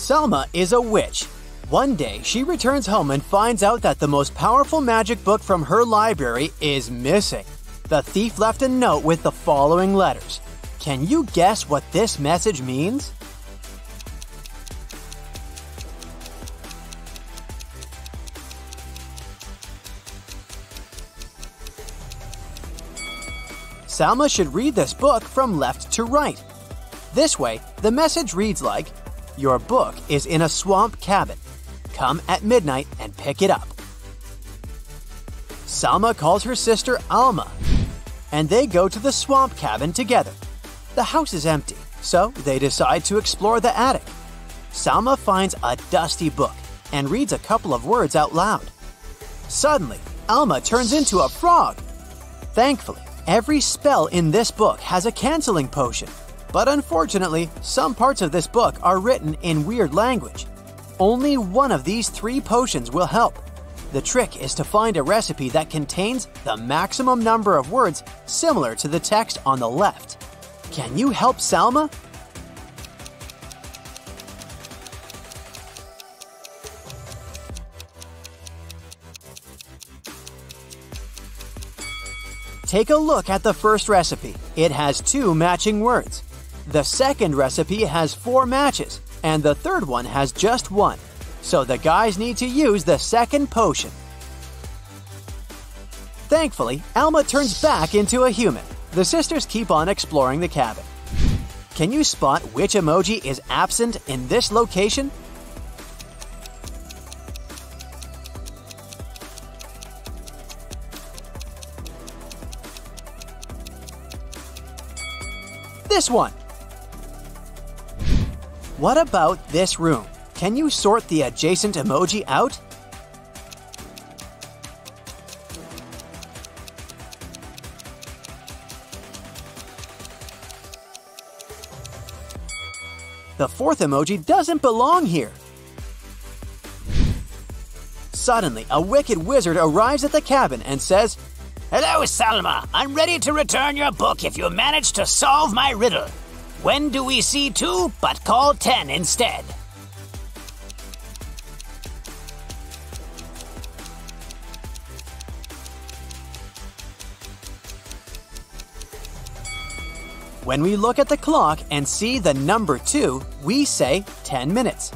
Selma is a witch. One day, she returns home and finds out that the most powerful magic book from her library is missing. The thief left a note with the following letters. Can you guess what this message means? Selma should read this book from left to right. This way, the message reads like, "Your book is in a swamp cabin. Come at midnight and pick it up." Selma calls her sister Alma, and they go to the swamp cabin together. The house is empty, so they decide to explore the attic. Selma finds a dusty book and reads a couple of words out loud. Suddenly, Alma turns into a frog. Thankfully, every spell in this book has a canceling potion, but unfortunately, some parts of this book are written in weird language. Only one of these 3 potions will help. The trick is to find a recipe that contains the maximum number of words similar to the text on the left. Can you help Selma? Take a look at the first recipe. It has 2 matching words. The second recipe has 4 matches, and the third one has just 1. So the guys need to use the second potion. Thankfully, Alma turns back into a human. The sisters keep on exploring the cabin. Can you spot which emoji is absent in this location? This one. What about this room? Can you sort the adjacent emoji out? The fourth emoji doesn't belong here. Suddenly, a wicked wizard arrives at the cabin and says, "Hello, Selma. I'm ready to return your book if you manage to solve my riddle. When do we see 2 but call 10 instead?" When we look at the clock and see the number 2, we say 10 minutes.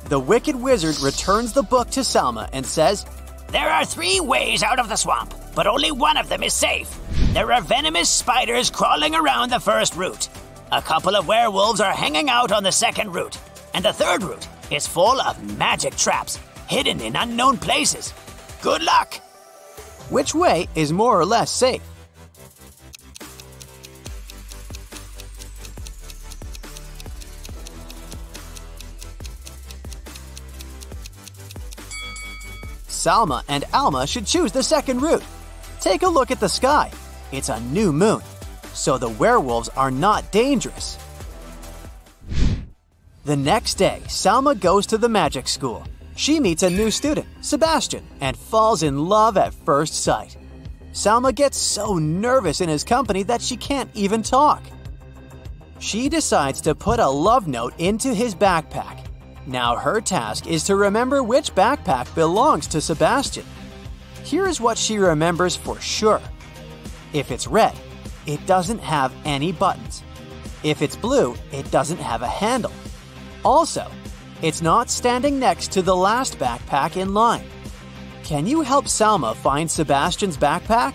The wicked wizard returns the book to Selma and says, "There are 3 ways out of the swamp, but only one of them is safe. There are venomous spiders crawling around the first route. A couple of werewolves are hanging out on the second route. And the third route is full of magic traps, hidden in unknown places. Good luck!" Which way is more or less safe? Selma and Alma should choose the second route. Take a look at the sky. It's a new moon, so the werewolves are not dangerous. The next day, Selma goes to the magic school. She meets a new student, Sebastian, and falls in love at first sight. Selma gets so nervous in his company that she can't even talk. She decides to put a love note into his backpack. Now her task is to remember which backpack belongs to Sebastian. Here's what she remembers for sure. If it's red, it doesn't have any buttons. If it's blue, it doesn't have a handle. Also, it's not standing next to the last backpack in line. Can you help Selma find Sebastian's backpack?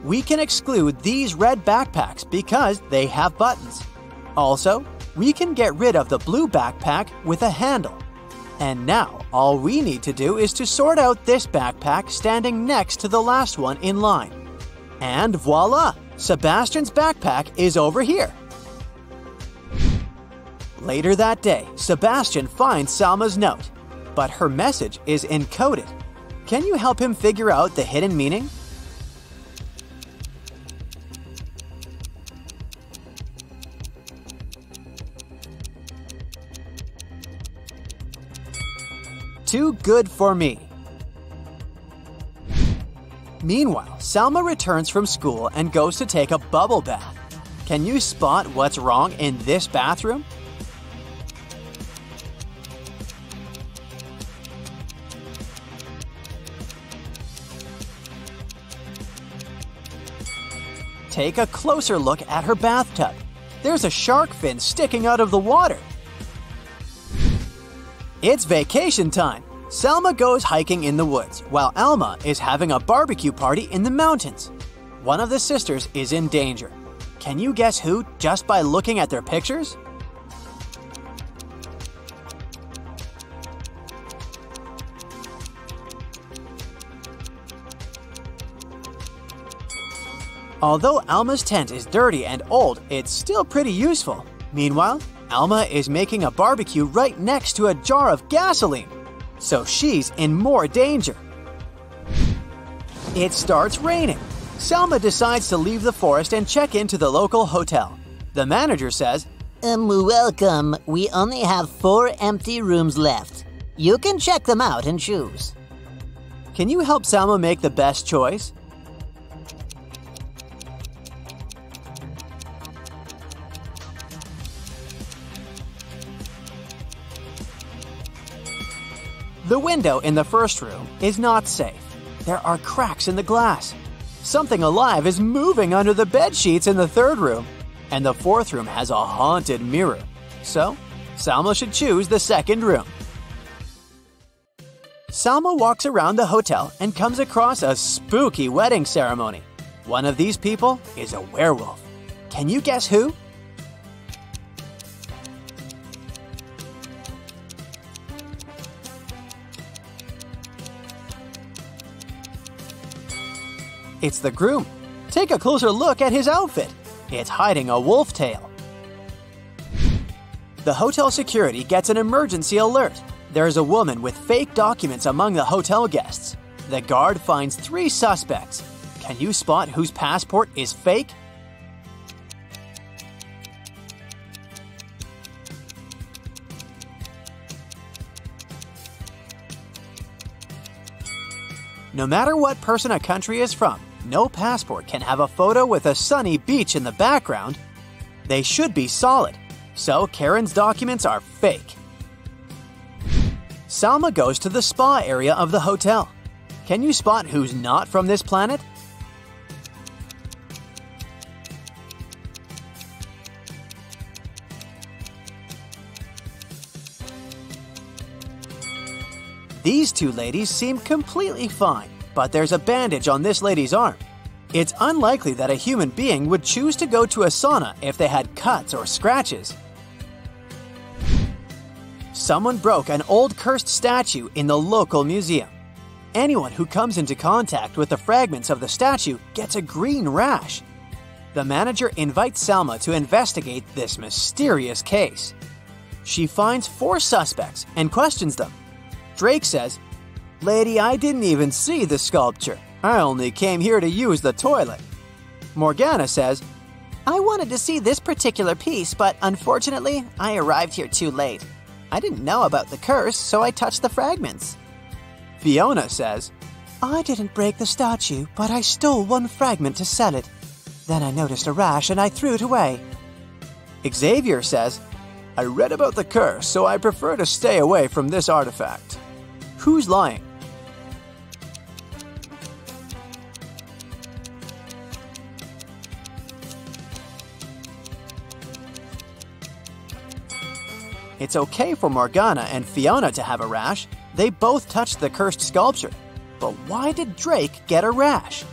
We can exclude these red backpacks because they have buttons. Also, we can get rid of the blue backpack with a handle. And now, all we need to do is to sort out this backpack standing next to the last one in line. And voila! Sebastian's backpack is over here. Later that day, Sebastian finds Selma's note, but her message is encoded. Can you help him figure out the hidden meaning? Too good for me. Meanwhile, Salma returns from school and goes to take a bubble bath. Can you spot what's wrong in this bathroom? Take a closer look at her bathtub. There's a shark fin sticking out of the water. It's vacation time. Salma goes hiking in the woods, while Alma is having a barbecue party in the mountains. One of the sisters is in danger. Can you guess who just by looking at their pictures? Although Alma's tent is dirty and old, it's still pretty useful. Meanwhile, Alma is making a barbecue right next to a jar of gasoline, so she's in more danger. It starts raining. Salma decides to leave the forest and check into the local hotel. The manager says, Welcome. We only have 4 empty rooms left. You can check them out and choose. "Can you help Salma make the best choice?" The window in the first room is not safe. There are cracks in the glass. Something alive is moving under the bed sheets in the third room. And the fourth room has a haunted mirror. So, Salma should choose the second room. Salma walks around the hotel and comes across a spooky wedding ceremony. One of these people is a werewolf. Can you guess who? It's the groom. Take a closer look at his outfit. It's hiding a wolf tail. The hotel security gets an emergency alert. There's a woman with fake documents among the hotel guests. The guard finds 3 suspects. Can you spot whose passport is fake? No matter what person a country is from, no passport can have a photo with a sunny beach in the background. They should be solid, so Karen's documents are fake. Salma goes to the spa area of the hotel. Can you spot who's not from this planet? These 2 ladies seem completely fine, but there's a bandage on this lady's arm. It's unlikely that a human being would choose to go to a sauna if they had cuts or scratches. Someone broke an old cursed statue in the local museum. Anyone who comes into contact with the fragments of the statue gets a green rash. The manager invites Salma to investigate this mysterious case. She finds 4 suspects and questions them. Drake says, "Lady, I didn't even see the sculpture. I only came here to use the toilet." Morgana says, "I wanted to see this particular piece, but unfortunately, I arrived here too late. I didn't know about the curse, so I touched the fragments." Fiona says, "I didn't break the statue, but I stole 1 fragment to sell it. Then I noticed a rash and I threw it away." Xavier says, "I read about the curse, so I prefer to stay away from this artifact." Who's lying? It's okay for Morgana and Fiona to have a rash. They both touched the cursed sculpture. But why did Drake get a rash?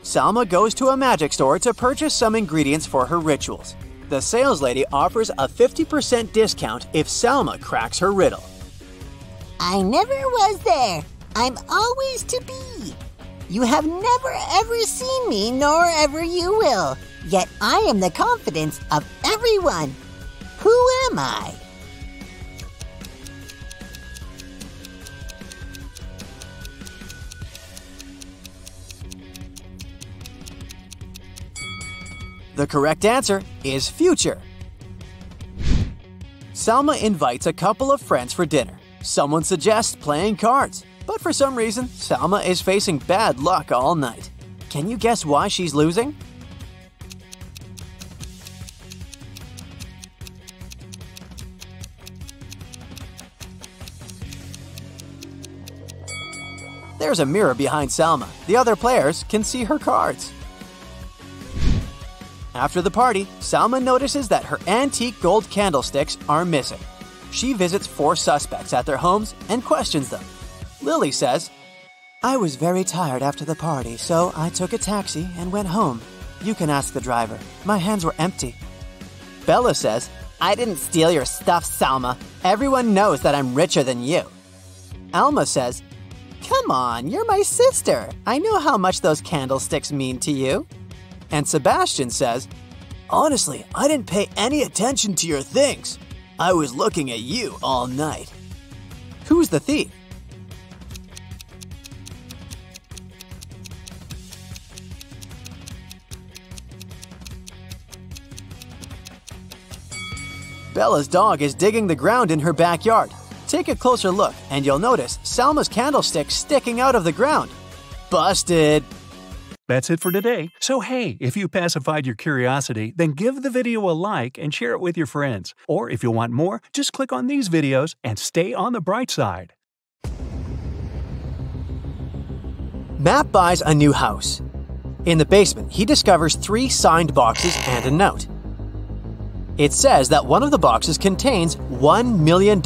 Salma goes to a magic store to purchase some ingredients for her rituals. The sales lady offers a 50% discount if Salma cracks her riddle. I never was there. I'm always to be. You have never ever seen me, nor ever you will. Yet I am the confidence of everyone. Who am I? The correct answer is future. Salma invites a couple of friends for dinner. Someone suggests playing cards. But for some reason, Salma is facing bad luck all night. Can you guess why she's losing? There's a mirror behind Salma. The other players can see her cards. After the party, Salma notices that her antique gold candlesticks are missing. She visits 4 suspects at their homes and questions them. Lily says, "I was very tired after the party, so I took a taxi and went home. You can ask the driver. My hands were empty." Bella says, "I didn't steal your stuff, Salma. Everyone knows that I'm richer than you." Alma says, "Come on, you're my sister. I know how much those candlesticks mean to you." And Sebastian says, "Honestly, I didn't pay any attention to your things. I was looking at you all night." Who's the thief? Bella's dog is digging the ground in her backyard. Take a closer look and you'll notice Salma's candlestick sticking out of the ground. Busted! That's it for today. So hey, if you pacified your curiosity, then give the video a like and share it with your friends. Or if you want more, just click on these videos and stay on the bright side. Matt buys a new house. In the basement, he discovers 3 signed boxes and a note. It says that one of the boxes contains $1 million.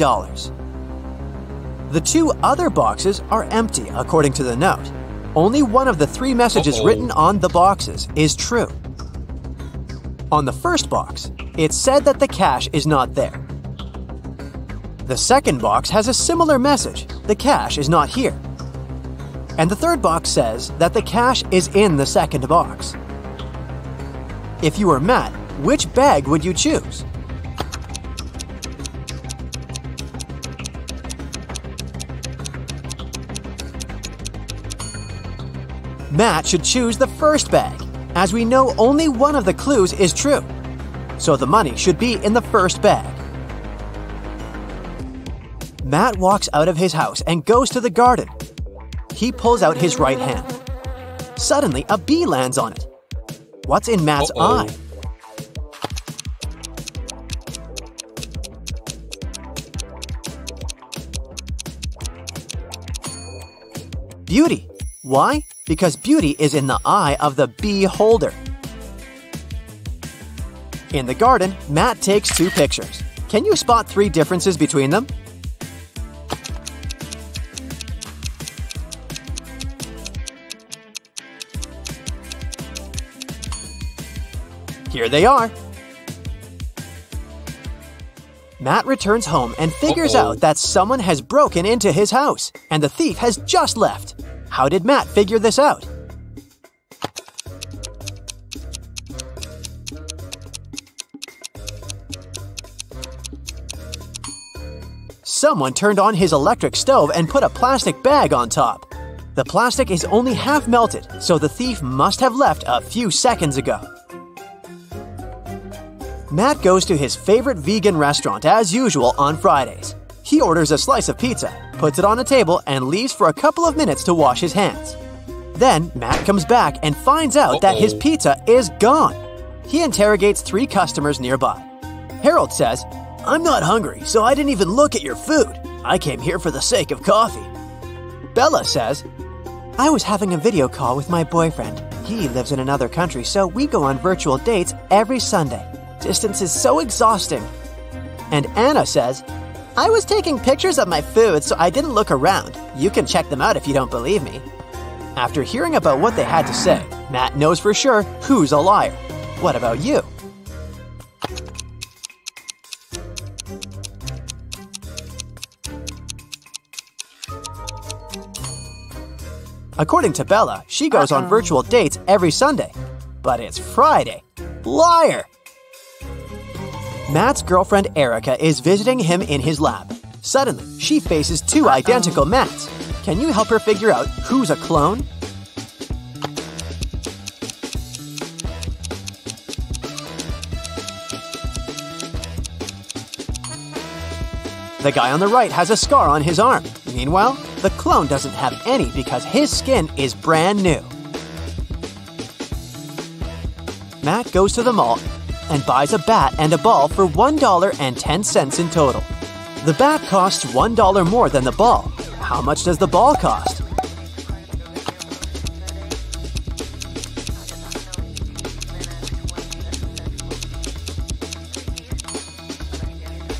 The 2 other boxes are empty, according to the note. Only one of the 3 messages written on the boxes is true. On the first box, it said that the cash is not there. The second box has a similar message: the cash is not here. And the third box says that the cash is in the second box. If you were Matt, which bag would you choose? Matt should choose the first bag, as we know only one of the clues is true. So the money should be in the first bag. Matt walks out of his house and goes to the garden. He pulls out his right hand. Suddenly, a bee lands on it. What's in Matt's eye? Beauty. Why? Because beauty is in the eye of the bee holder. In the garden, Matt takes 2 pictures. Can you spot 3 differences between them? Here they are. Matt returns home and figures out that someone has broken into his house, and the thief has just left. How did Matt figure this out? Someone turned on his electric stove and put a plastic bag on top. The plastic is only half melted, so the thief must have left a few seconds ago. Matt goes to his favorite vegan restaurant as usual on Fridays. He orders a slice of pizza, puts it on a table, and leaves for a couple of minutes to wash his hands. Then, Matt comes back and finds out that his pizza is gone. He interrogates 3 customers nearby. Harold says, "I'm not hungry, so I didn't even look at your food. I came here for the sake of coffee." Bella says, "I was having a video call with my boyfriend. He lives in another country, so we go on virtual dates every Sunday. Distance is so exhausting." And Anna says, "I was taking pictures of my food, so I didn't look around. You can check them out if you don't believe me." After hearing about what they had to say, Matt knows for sure who's a liar. What about you? According to Bella, she goes on virtual dates every Sunday. But it's Friday. Liar! Matt's girlfriend Erica is visiting him in his lab. Suddenly, she faces 2 identical Matts. Can you help her figure out who's a clone? The guy on the right has a scar on his arm. Meanwhile, The clone doesn't have any because his skin is brand new. Matt goes to the mall and buys a bat and a ball for $1.10 in total. The bat costs $1 more than the ball. How much does the ball cost?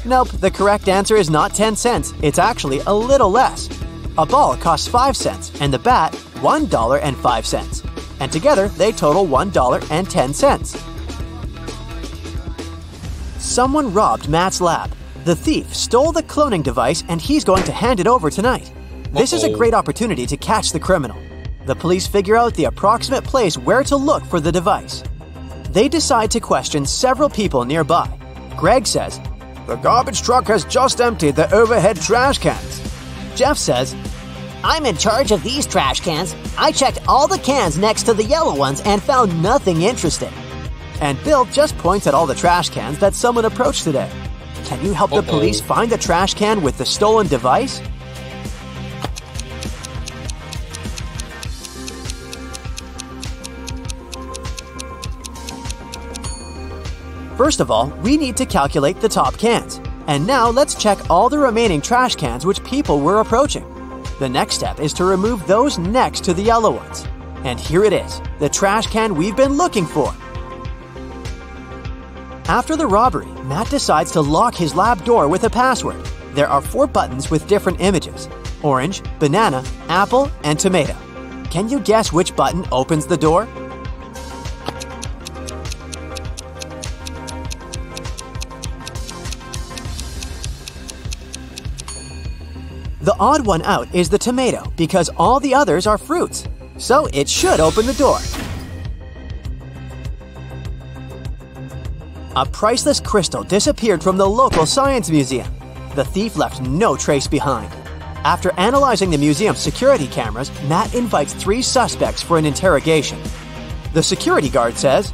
Nope, the correct answer is not 10 cents. It's actually a little less. A ball costs 5 cents and the bat $1.05. And together they total $1.10. Someone robbed Matt's lab. The thief stole the cloning device and he's going to hand it over tonight. This is a great opportunity to catch the criminal. The police figure out the approximate place where to look for the device. They decide to question several people nearby. Greg says, "The garbage truck has just emptied the overhead trash cans." Jeff says, "I'm in charge of these trash cans. I checked all the cans next to the yellow ones and found nothing interesting." And Bill just points at all the trash cans that someone approached today. Can you help the police find the trash can with the stolen device? First of all, we need to calculate the top cans. And now let's check all the remaining trash cans which people were approaching. The next step is to remove those next to the yellow ones. And here it is, the trash can we've been looking for. After the robbery, Matt decides to lock his lab door with a password. There are 4 buttons with different images: orange, banana, apple, and tomato. Can you guess which button opens the door? The odd one out is the tomato because all the others are fruits, so it should open the door. A priceless crystal disappeared from the local science museum. The thief left no trace behind. After analyzing the museum's security cameras, Matt invites 3 suspects for an interrogation. The security guard says,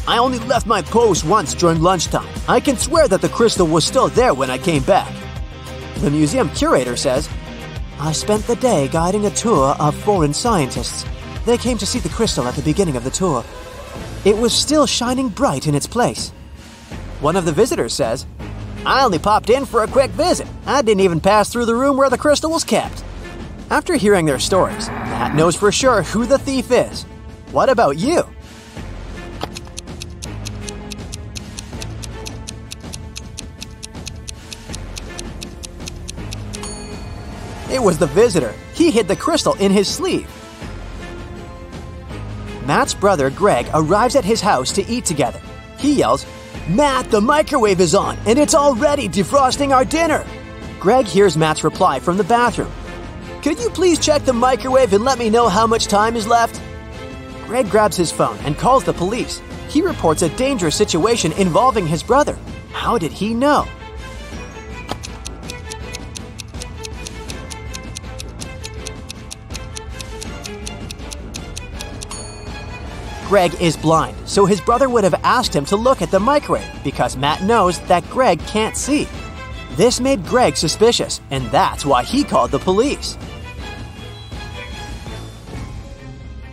"I only left my post once during lunchtime. I can swear that the crystal was still there when I came back." The museum curator says, "I spent the day guiding a tour of foreign scientists. They came to see the crystal at the beginning of the tour. It was still shining bright in its place." One of the visitors says, "I only popped in for a quick visit. I didn't even pass through the room where the crystal was kept." After hearing their stories, Matt knows for sure who the thief is. What about you? It was the visitor. He hid the crystal in his sleeve. Matt's brother Greg arrives at his house to eat together. He yells, "Matt, the microwave is on, and it's already defrosting our dinner." Greg hears Matt's reply from the bathroom. "Could you please check the microwave and let me know how much time is left?" Greg grabs his phone and calls the police. He reports a dangerous situation involving his brother. How did he know? Greg is blind, so his brother would have asked him to look at the microwave because Matt knows that Greg can't see. This made Greg suspicious, and that's why he called the police.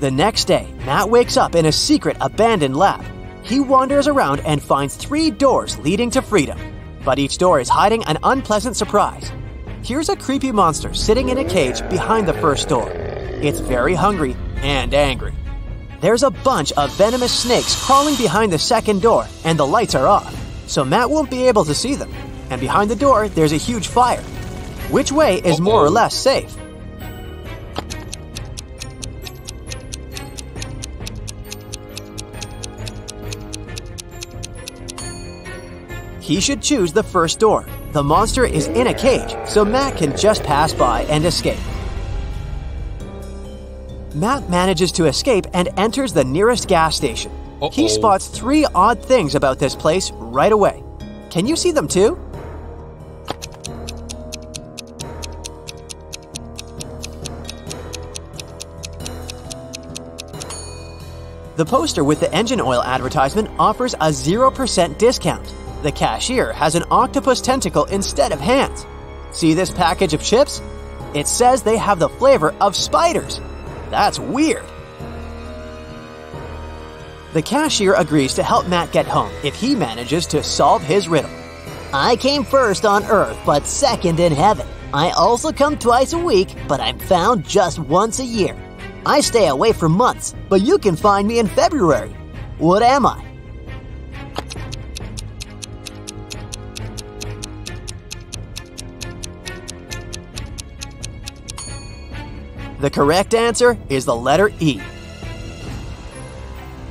The next day, Matt wakes up in a secret abandoned lab. He wanders around and finds 3 doors leading to freedom, but each door is hiding an unpleasant surprise. Here's a creepy monster sitting in a cage behind the first door. It's very hungry and angry. There's a bunch of venomous snakes crawling behind the second door, and the lights are off, so Matt won't be able to see them. And behind the door, there's a huge fire. Which way is more or less safe? He should choose the first door. The monster is in a cage, so Matt can just pass by and escape. Matt manages to escape and enters the nearest gas station. He spots 3 odd things about this place right away. Can you see them too? The poster with the engine oil advertisement offers a 0% discount. The cashier has an octopus tentacle instead of hands. See this package of chips? It says they have the flavor of spiders. That's weird. The cashier agrees to help Matt get home if he manages to solve his riddle. I came first on Earth, but second in heaven. I also come twice a week, but I'm found just once a year. I stay away for months, but you can find me in February. What am I? The correct answer is the letter E.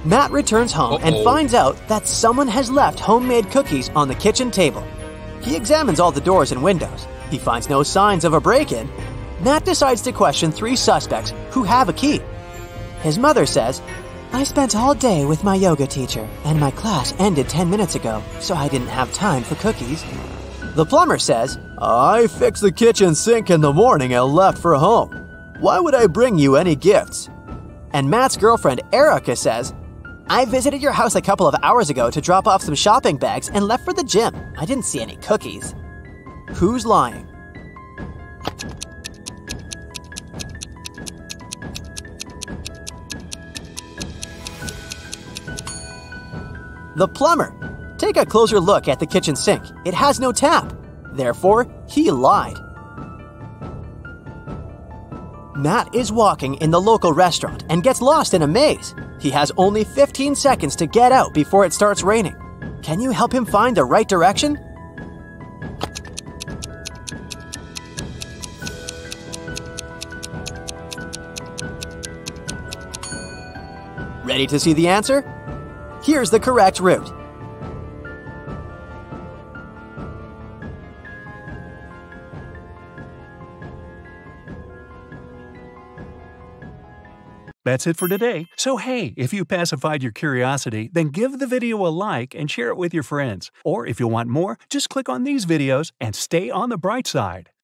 Matt returns home and finds out that someone has left homemade cookies on the kitchen table. He examines all the doors and windows. He finds no signs of a break-in. Matt decides to question 3 suspects who have a key. His mother says, "I spent all day with my yoga teacher, and my class ended 10 minutes ago, so I didn't have time for cookies." The plumber says, "I fixed the kitchen sink in the morning and left for home. Why would I bring you any gifts?" And Matt's girlfriend, Erica, says, "I visited your house a couple of hours ago to drop off some shopping bags and left for the gym. I didn't see any cookies." Who's lying? The plumber. Take a closer look at the kitchen sink. It has no tap. Therefore, he lied. Matt is walking in the local restaurant and gets lost in a maze. He has only 15 seconds to get out before it starts raining. Can you help him find the right direction? Ready to see the answer? Here's the correct route. That's it for today. So hey, if you pacified your curiosity, then give the video a like and share it with your friends. Or if you want more, just click on these videos and stay on the bright side.